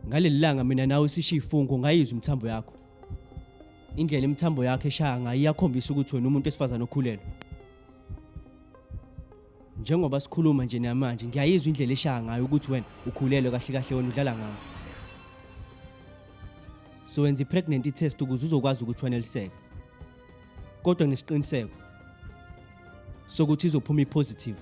Ngaleli langa mina nawe sishiya ifungo ngayizwa umthambo yakho. Indlela imthambo yakhe eshaya ngayo iyakhombisa ukuthi wena umuntu esifazana okhulelwe. Njengoba sikhuluma nje namanje ngiyayizwa indlela eshaya ngayo ukuthi wena ukhulelwe kahle kahle wena udlala ngayo. So wenza i-pregnancy test ukuze uzokwazi ukuthi wena liseke. Kodwa nesiqiniseko sokuthi izophuma i-positive.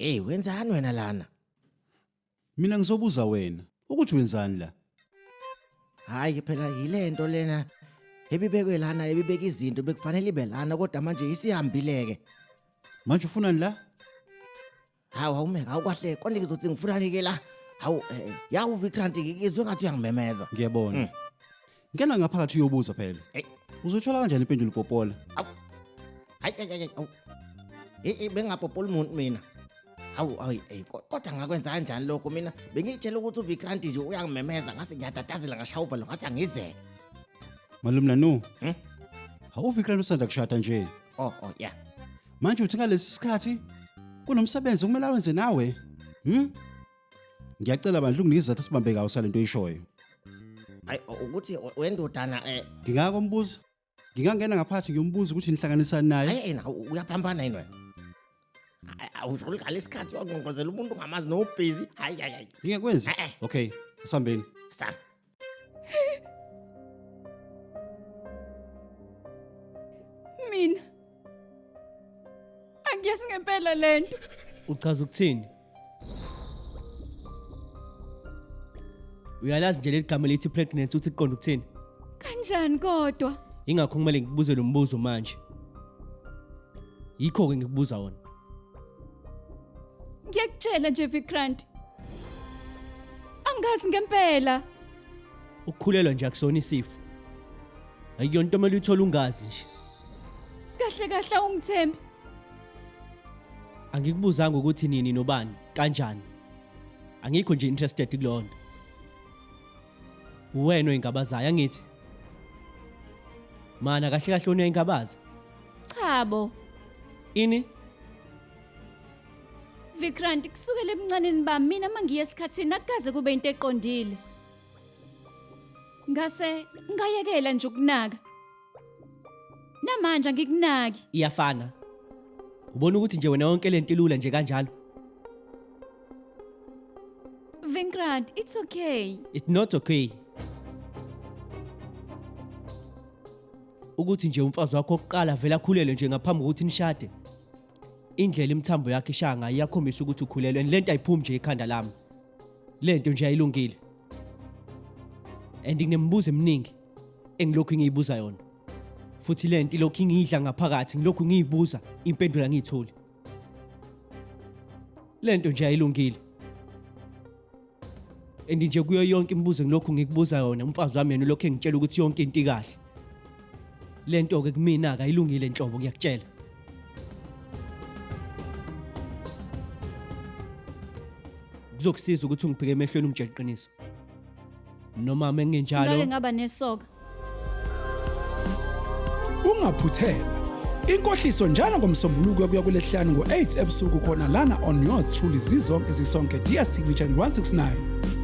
Hey, wenzani wena lana? Mina ngizobuza wena ukuthi wenzani la? Hayi phela yilento lena ebibekwe lana ebibeka izinto bekufanele ibe lana kodwa manje isihambileke. Manje ufunani la? Hawu awumeka awukwahle konke ngizothi ngifunani ke la. Hawu yawu Vikranti ngizwe ngathi uyangimemeza. Ngiyabona. Ngena ngaphakathi uyobuza phela. Hey, Uzothola kanjani impendulo Popola? hayi. Bengapopola umuntu mina. Hawu kodwa ngakwenza kanjani lokho mina bengitshela ukuthi uVikranti nje uyangimemeza ngase ngiyatatazela ngashawuva lo ngathi angizeke. Malumna no. Awuvikela usanda kushada nje. Oh yeah. Manje uthi ngalesi sikhathi kunomsebenzi kumele awenze nawe. Ngiyacela bandla unginike izathu sibambe ngawo salento oyishoyo. Hayi ukuthi wendodana Ngingakombuza. Ngingangena ngaphakathi ngiyombuza ukuthi nihlanganisani naye. hayi na uyaphambana yini wena? Awujoli ngalesikhathi waqonqozela umuntu ongamazi no busy. Hayi. Ngiyakwenza. Okay, asambeni. Sam. Mina angiyazi ngempela lento. Uchaza ukuthini? Uyalazi nje leligama lithi pregnancy uthi liqonda ukuthini? Kanjani kodwa? Ingakho kumele ngikubuze lo mbuzo manje. Yikho ke ngikubuza wona. Ngiyakutshela nje Vikranti. Angazi ngempela. Ukukhulelwa nje akusona isifo. Ayiyonto omele uthola ungazi nje. Kahle ungithembi. Angikubuzanga ukuthi nini nobani kanjani. Angikho nje interested kulona. Uwena oyingabazayo angithi. Mana kahle uyayingabaza. Chabo. Ini? Vikranti kusukela ebuncaneni bami mina mangiye esikhatsini akukaze kube into eqondile. Ngase ngayekela nje ukunaka. Namanje angikunaki. Iyafana. Ubona ukuthi nje wena yonke lento ilula nje kanjalo. Vikranti, it's okay. It's not okay. Ukuthi nje umfazi wakho oqala vela akhulelwe nje ngaphambi kokuthi nishade. Indlela imthambo yakhe eshaya ngayo iyakhombisa ukuthi ukhulelwe lento ayiphumi nje ekhanda lami. Lento nje ayilungile. And nginembuzo eminingi engilokhu ngiyibuza yona. Futhi lento lokhu ngiyidla ngaphakathi ngilokhu ngiyibuza impendulo ngiyitholi. Lento nje ayilungile. And nje kuyo yonke imibuzo ngilokhu ngikubuza yona umfazi wami yena lokho engitshela ukuthi yonke into ikahle. Lento ke kumina akayilungile enhlobo ngiyakutshela. Kuzokusiza ukuthi ungibheke emehlweni ungitshela iqiniso. Noma mengenjalo Ngake ngaba nesoka. Ungaphuthelwa. Inkohliso njalo ngomsombuluko kuya kulesihlanu ngo8 ebusuku khona lana on yours truly zizonke isonke DSTV channel 169.